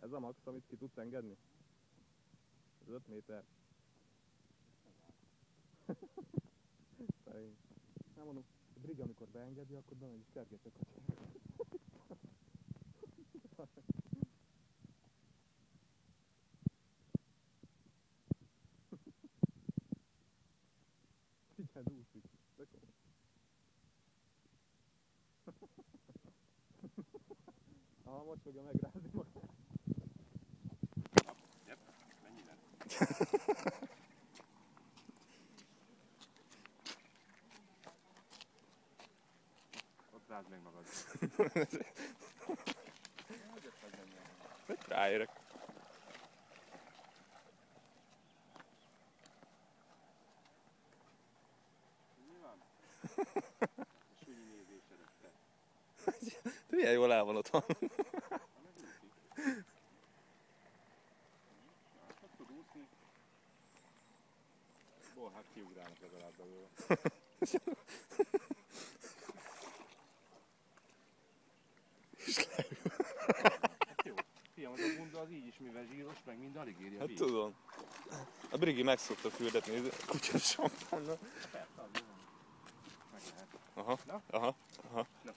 Ez a max, amit ki tudsz engedni? Ez 5 méter. Nem mondom, a Brigi amikor beengedi, akkor bemegy és kergeti a kacsát. Figyeld, úszik. De komoly. Aha, most fogja megrázni magát. Jep, mennyire? Ott rázd meg magad. Ráérek. Mi van? A súnyi nézésedet te. De milyen jól el van otthon. Hogy tud úszni? Bolhák kiugrálnak legalább belőle. Hát jó. Fiam, az a bunda az így is, mivel zsíros, meg mind alig érje a Hát víz. tudom. A Brigi meg szokta fürdetni a kutya sampánnal. Persze, az jó. Meg lehet. Aha, Na? aha, aha. Na.